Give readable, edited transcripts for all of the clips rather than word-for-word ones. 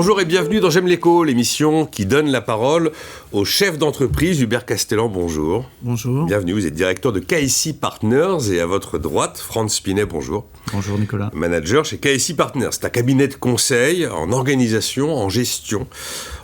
Bonjour et bienvenue dans J'aime l'écho, l'émission qui donne la parole au chef d'entreprise. Hubert Castellan, bonjour. Bonjour. Bienvenue, vous êtes directeur de KSI Partners et à votre droite, Franz Pinet, bonjour. Bonjour Nicolas. Manager chez KSI Partners. C'est un cabinet de conseil en organisation, en gestion,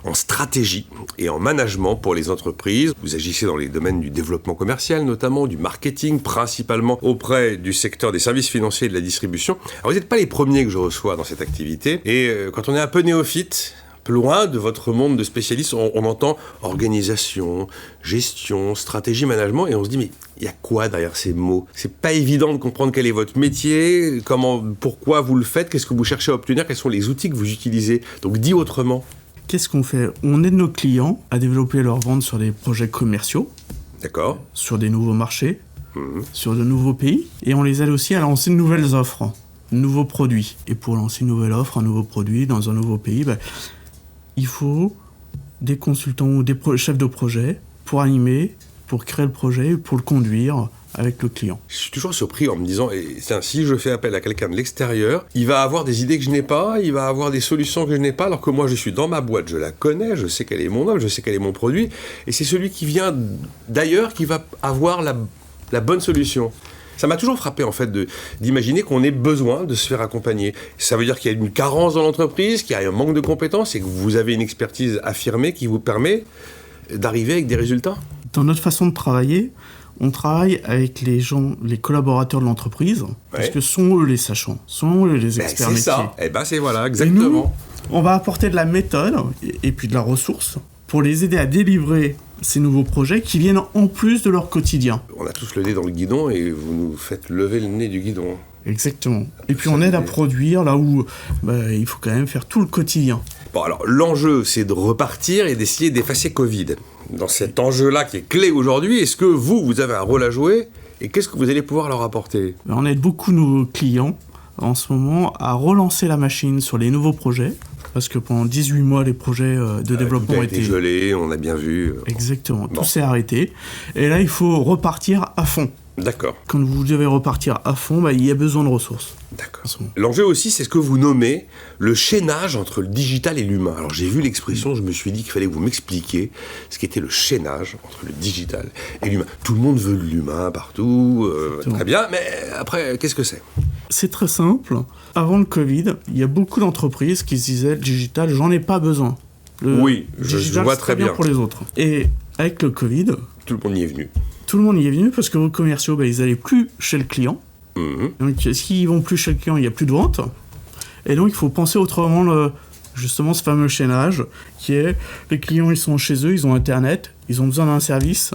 en stratégie et en management pour les entreprises. Vous agissez dans les domaines du développement commercial notamment, du marketing, principalement auprès du secteur des services financiers et de la distribution. Alors vous n'êtes pas les premiers que je reçois dans cette activité et quand on est un peu néophyte, un peu loin de votre monde de spécialistes, on entend organisation, gestion, stratégie, management, et on se dit, mais il y a quoi derrière ces mots ? C'est pas évident de comprendre quel est votre métier, pourquoi vous le faites, qu'est-ce que vous cherchez à obtenir, quels sont les outils que vous utilisez. Donc dit autrement. Qu'est-ce qu'on fait ? On aide nos clients à développer leur vente sur des projets commerciaux, D'accord. sur des nouveaux marchés, sur de nouveaux pays, et on les aide aussi à lancer de nouvelles offres, de nouveaux produits. Et pour lancer une nouvelle offre, un nouveau produit dans un nouveau pays, il faut des consultants ou des chefs de projet pour animer, pour créer le projet, pour le conduire avec le client. Je suis toujours surpris en me disant, si je fais appel à quelqu'un de l'extérieur, il va avoir des idées que je n'ai pas, il va avoir des solutions que je n'ai pas, alors que moi je suis dans ma boîte, je la connais, je sais quel est mon offre, je sais quel est mon produit, et c'est celui qui vient d'ailleurs qui va avoir la bonne solution. Ça m'a toujours frappé en fait d'imaginer qu'on ait besoin de se faire accompagner. Ça veut dire qu'il y a une carence dans l'entreprise, qu'il y a un manque de compétences et que vous avez une expertise affirmée qui vous permet d'arriver avec des résultats. Dans notre façon de travailler, on travaille avec les gens, les collaborateurs de l'entreprise, parce que sont eux les sachants, sont eux les experts métiers. C'est ça, c'est voilà, exactement. Et nous, on va apporter de la méthode et puis de la ressource pour les aider à délivrer ces nouveaux projets qui viennent en plus de leur quotidien. On a tous le nez dans le guidon et vous nous faites lever le nez du guidon. Exactement. Et puis on aide à produire là où il faut quand même faire tout le quotidien. Bon alors l'enjeu c'est de repartir et d'essayer d'effacer Covid. Dans cet enjeu-là qui est clé aujourd'hui, est-ce que vous avez un rôle à jouer et qu'est-ce que vous allez pouvoir leur apporter ? On aide beaucoup nos clients en ce moment à relancer la machine sur les nouveaux projets. Parce que pendant 18 mois, les projets de développement ont été gelés, on a bien vu. Exactement, tout s'est arrêté. Et là, il faut repartir à fond. D'accord. Quand vous devez repartir à fond, il y a besoin de ressources. D'accord. L'enjeu aussi, c'est ce que vous nommez le chaînage entre le digital et l'humain. Alors j'ai vu l'expression, je me suis dit qu'il fallait que vous m'expliquiez ce qu'était le chaînage entre le digital et l'humain. Tout le monde veut de l'humain partout, très bien, mais après, qu'est-ce que c'est ? C'est très simple. Avant le Covid, il y a beaucoup d'entreprises qui se disaient « le digital, j'en ai pas besoin ». Oui, je vois très bien. Pour les autres. Et avec le Covid... Tout le monde y est venu. Tout le monde y est venu parce que vos commerciaux, ils n'allaient plus chez le client. Donc s'ils vont plus chez le client, il n'y a plus de vente. Et donc il faut penser autrement justement ce fameux chaînage qui est les clients, ils sont chez eux, ils ont Internet, ils ont besoin d'un service,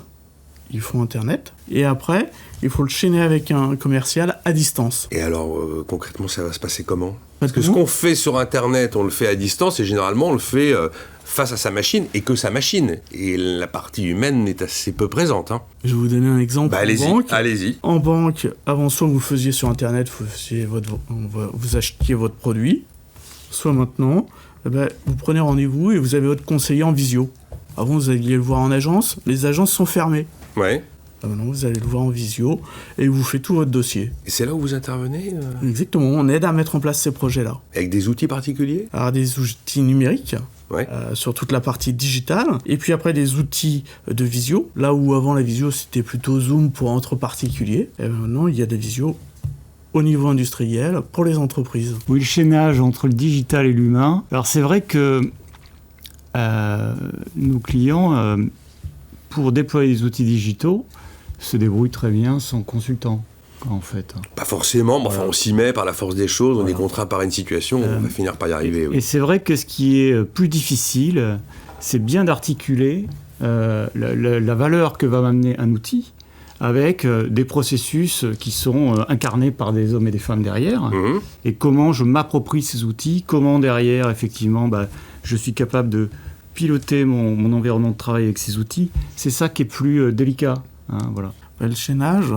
ils font Internet. Et après, il faut le chaîner avec un commercial à distance. Et alors, concrètement, ça va se passer comment ? Parce que ce qu'on fait sur Internet, on le fait à distance et généralement, on le fait face à sa machine et que sa machine. Et la partie humaine est assez peu présente. Je vais vous donner un exemple. Allez-y. En banque, avant, soit vous faisiez sur Internet, vous achetiez votre produit, soit maintenant, vous prenez rendez-vous et vous avez votre conseiller en visio. Avant, vous alliez le voir en agence, les agences sont fermées. Ouais. Maintenant, vous allez le voir en visio et vous faites tout votre dossier. Et c'est là où vous intervenez Exactement, on aide à mettre en place ces projets-là. Avec des outils particuliers ? Alors, des outils numériques, sur toute la partie digitale, et puis après des outils de visio, là où avant la visio c'était plutôt Zoom pour entre particuliers, et maintenant il y a des visios au niveau industriel pour les entreprises. Oui, le chaînage entre le digital et l'humain. Alors c'est vrai que nos clients, pour déployer des outils digitaux, se débrouillent très bien sans consultant, en fait. Pas forcément, mais enfin on s'y met par la force des choses, on est contraint par une situation, on va finir par y arriver. Oui. Et c'est vrai que ce qui est plus difficile, c'est bien d'articuler la valeur que va m'amener un outil avec des processus qui sont incarnés par des hommes et des femmes derrière, et comment je m'approprie ces outils, comment derrière, effectivement, je suis capable de piloter mon environnement de travail avec ces outils. C'est ça qui est plus délicat. Voilà. Le chaînage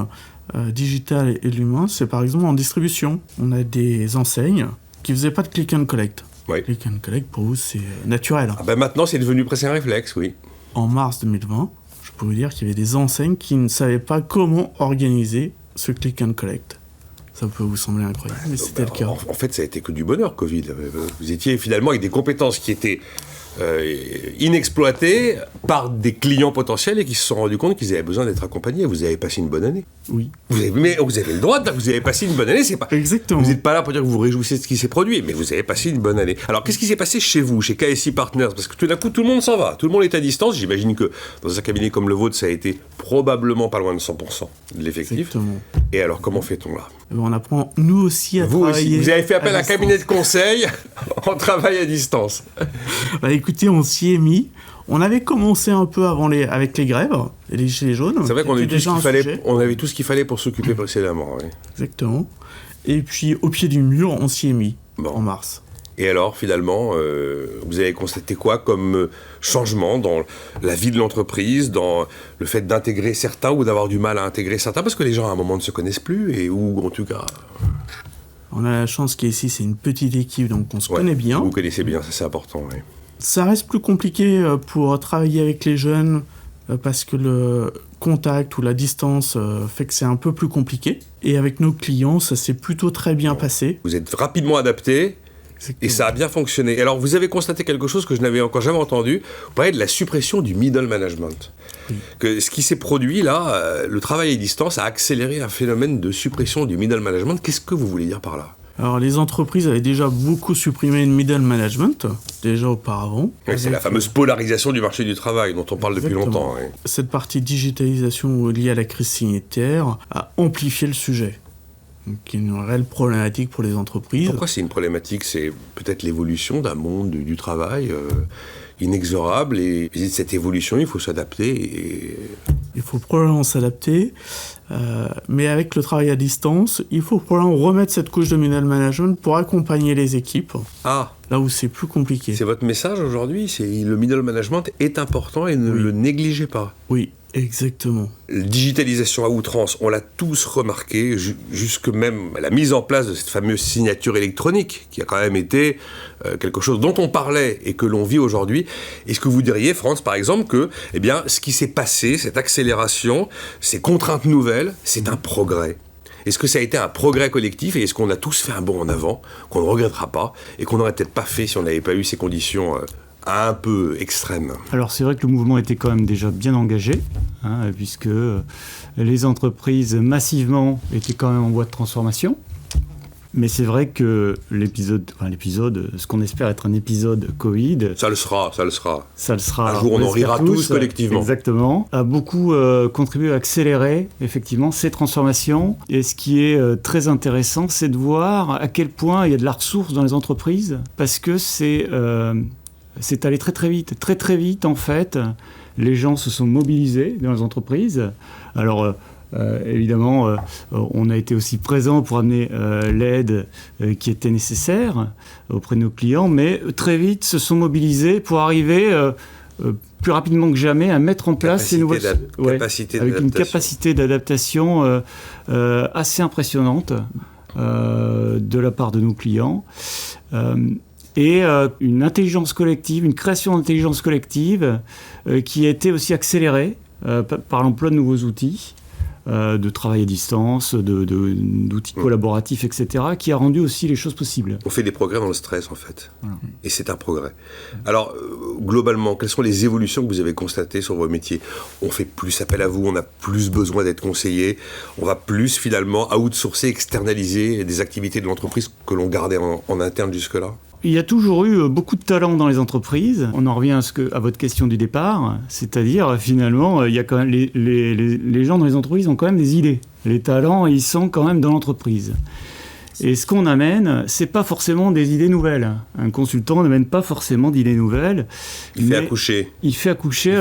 digital et l'humain, c'est par exemple en distribution. On a des enseignes qui ne faisaient pas de click and collect. Oui. Click and collect, pour vous, c'est naturel. Maintenant, c'est devenu presque un réflexe, oui. En mars 2020, je peux vous dire qu'il y avait des enseignes qui ne savaient pas comment organiser ce click and collect. Ça peut vous sembler incroyable, mais c'était le cas. En fait, ça a été que du bonheur, Covid. Vous étiez finalement avec des compétences qui étaient inexploités par des clients potentiels et qui se sont rendus compte qu'ils avaient besoin d'être accompagnés. Vous avez passé une bonne année. Oui. Vous avez le droit, vous avez passé une bonne année. C'est pas. Exactement. Vous n'êtes pas là pour dire que vous vous réjouissez de ce qui s'est produit, mais vous avez passé une bonne année. Alors, qu'est-ce qui s'est passé chez vous, chez KSI Partners? Parce que tout d'un coup, tout le monde s'en va. Tout le monde est à distance. J'imagine que dans un cabinet comme le vôtre, ça a été probablement pas loin de 100% de l'effectif. Exactement. Et alors, comment fait-on là? On apprend, nous aussi, à travailler. Vous avez fait appel à un cabinet de conseil en travail à distance. Bah écoutez, on s'y est mis. On avait commencé un peu avec les grèves, les gilets jaunes. C'est vrai qu'on avait tout ce qu'il fallait pour s'occuper précédemment. Oui. Exactement. Et puis, au pied du mur, on s'y est mis en mars. Et alors, finalement, vous avez constaté quoi comme changement dans la vie de l'entreprise, dans le fait d'intégrer certains ou d'avoir du mal à intégrer certains, parce que les gens, à un moment, ne se connaissent plus, ou en tout cas... On a la chance qu'ici, c'est une petite équipe, donc on se connaît bien. Vous connaissez bien, ça c'est important, oui. Ça reste plus compliqué pour travailler avec les jeunes, parce que le contact ou la distance fait que c'est un peu plus compliqué. Et avec nos clients, ça s'est plutôt très bien passé. Vous êtes rapidement adapté. Exactement. Et ça a bien fonctionné. Et alors, vous avez constaté quelque chose que je n'avais encore jamais entendu. Vous parlez de la suppression du middle management. Oui. Que ce qui s'est produit là, le travail à distance a accéléré un phénomène de suppression du middle management. Qu'est-ce que vous voulez dire par là? Alors, les entreprises avaient déjà beaucoup supprimé le middle management, déjà auparavant. Oui, c'est la fameuse polarisation du marché du travail dont on parle Exactement. depuis longtemps. Oui. Cette partie digitalisation liée à la crise sanitaire a amplifié le sujet. Donc, il y a une réelle problématique pour les entreprises. Pourquoi c'est une problématique? C'est peut-être l'évolution d'un monde du travail inexorable, et cette évolution, il faut s'adapter. Il faut probablement s'adapter, mais avec le travail à distance, il faut probablement remettre cette couche de middle management pour accompagner les équipes, là où c'est plus compliqué. C'est votre message aujourd'hui, le middle management est important et ne le négligez pas. Oui, exactement. La digitalisation à outrance, on l'a tous remarqué, jusque même la mise en place de cette fameuse signature électronique, qui a quand même été quelque chose dont on parlait et que l'on vit aujourd'hui. Est-ce que vous diriez, Franz, par exemple, que ce qui s'est passé, cette accélération, ces contraintes nouvelles, c'est un progrès? Est-ce que ça a été un progrès collectif et est-ce qu'on a tous fait un bond en avant, qu'on ne regrettera pas et qu'on n'aurait peut-être pas fait si on n'avait pas eu ces conditions un peu extrême? Alors c'est vrai que le mouvement était quand même déjà bien engagé, puisque les entreprises massivement étaient quand même en voie de transformation. Mais c'est vrai que l'épisode, ce qu'on espère être un épisode Covid... Ça le sera. Un jour on en rira tous collectivement. Exactement. A beaucoup contribué à accélérer effectivement ces transformations. Et ce qui est très intéressant, c'est de voir à quel point il y a de la ressource dans les entreprises, parce que c'est allé très très vite. Très très vite en fait, les gens se sont mobilisés dans les entreprises. Alors... évidemment, on a été aussi présent pour amener l'aide qui était nécessaire auprès de nos clients, mais très vite se sont mobilisés pour arriver plus rapidement que jamais à mettre en place ces nouvelles avec une capacité d'adaptation assez impressionnante de la part de nos clients. Et une intelligence collective, une création d'intelligence collective qui a été aussi accélérée par l'emploi de nouveaux outils. De travail à distance, d'outils collaboratifs, etc., qui a rendu aussi les choses possibles. On fait des progrès dans le stress, en fait. Voilà. Et c'est un progrès. Alors, globalement, quelles sont les évolutions que vous avez constatées sur vos métiers? On fait plus appel à vous, on a plus besoin d'être conseillé, on va plus, finalement, outsourcer, externaliser des activités de l'entreprise que l'on gardait en interne jusque-là? Il y a toujours eu beaucoup de talent dans les entreprises. On en revient à votre question du départ, c'est-à-dire finalement, il y a quand même les gens dans les entreprises ont quand même des idées. Les talents, ils sont quand même dans l'entreprise. Et ce qu'on amène, c'est pas forcément des idées nouvelles. Un consultant n'amène pas forcément d'idées nouvelles. Il fait accoucher.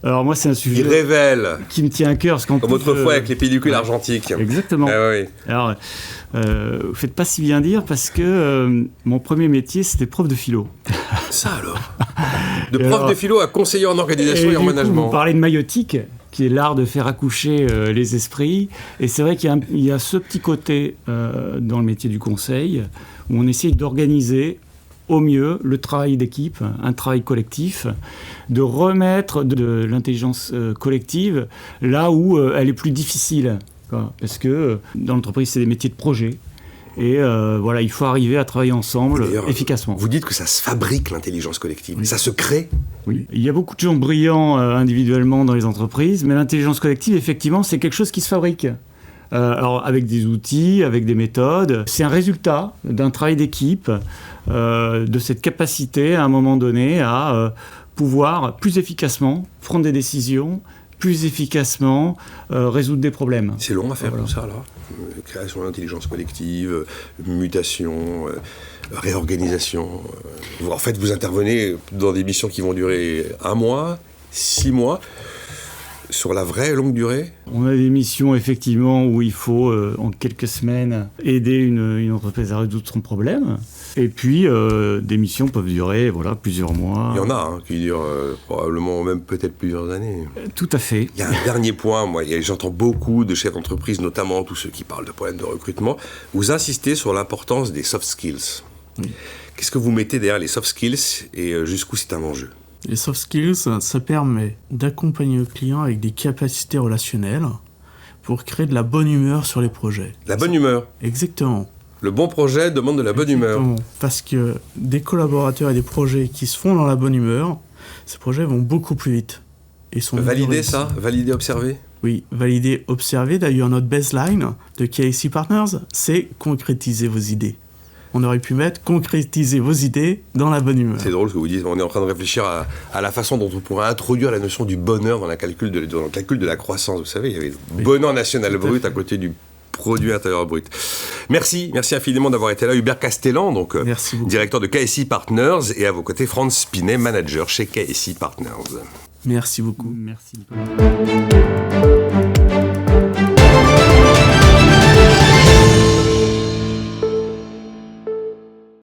Alors moi, c'est un sujet. Il révèle. Qui me tient à cœur. Comme autrefois avec les pellicules argentiques. Exactement. Oui. Alors, vous faites pas si bien dire parce que mon premier métier, c'était prof de philo. Ça alors. Prof de philo à conseiller en organisation et en management. Vous parlez de maïotique, qui est l'art de faire accoucher les esprits. Et c'est vrai qu'il y a ce petit côté dans le métier du conseil où on essaye d'organiser au mieux le travail d'équipe, un travail collectif, de remettre de l'intelligence collective là où elle est plus difficile quoi. Parce que dans l'entreprise, c'est des métiers de projet. Et voilà, il faut arriver à travailler ensemble efficacement. Vous dites que ça se fabrique, l'intelligence collective. Oui. Ça se crée. Oui. Il y a beaucoup de gens brillants individuellement dans les entreprises, mais l'intelligence collective, effectivement, c'est quelque chose qui se fabrique. Alors, avec des outils, avec des méthodes. C'est un résultat d'un travail d'équipe, de cette capacité, à un moment donné, à pouvoir plus efficacement prendre des décisions, plus efficacement résoudre des problèmes. C'est long à faire comme ça, là. Création d'intelligence collective, mutation, réorganisation. En fait, vous intervenez dans des missions qui vont durer 1 mois, 6 mois. Sur la vraie longue durée ? On a des missions, effectivement, où il faut, en quelques semaines, aider une entreprise à résoudre son problème. Et puis, des missions peuvent durer plusieurs mois. Il y en a qui durent probablement même peut-être plusieurs années. Tout à fait. Il y a un dernier point, moi, j'entends beaucoup de chefs d'entreprise, notamment tous ceux qui parlent de problèmes de recrutement. Vous insistez sur l'importance des soft skills. Oui. Qu'est-ce que vous mettez derrière les soft skills et jusqu'où c'est un enjeu ? Les soft skills, ça permet d'accompagner le client avec des capacités relationnelles pour créer de la bonne humeur sur les projets. La bonne humeur. Exactement. Le bon projet demande de la bonne humeur. Parce que des collaborateurs et des projets qui se font dans la bonne humeur, ces projets vont beaucoup plus vite. Et sont Valider ça ? Valider, observer ? Oui, valider, observer. D'ailleurs, notre baseline de KIC Partners, c'est concrétiser vos idées. On aurait pu mettre concrétiser vos idées dans la bonne humeur. C'est drôle ce que vous dites. On est en train de réfléchir à la façon dont on pourrait introduire la notion du bonheur dans le calcul de la croissance. Vous savez, il y avait le bonheur national brut à côté du produit intérieur brut. Merci infiniment d'avoir été là. Hubert Castellan, donc directeur de KSI Partners, et à vos côtés, Franz Spinet, manager chez KSI Partners. Merci beaucoup. Merci, Nicolas.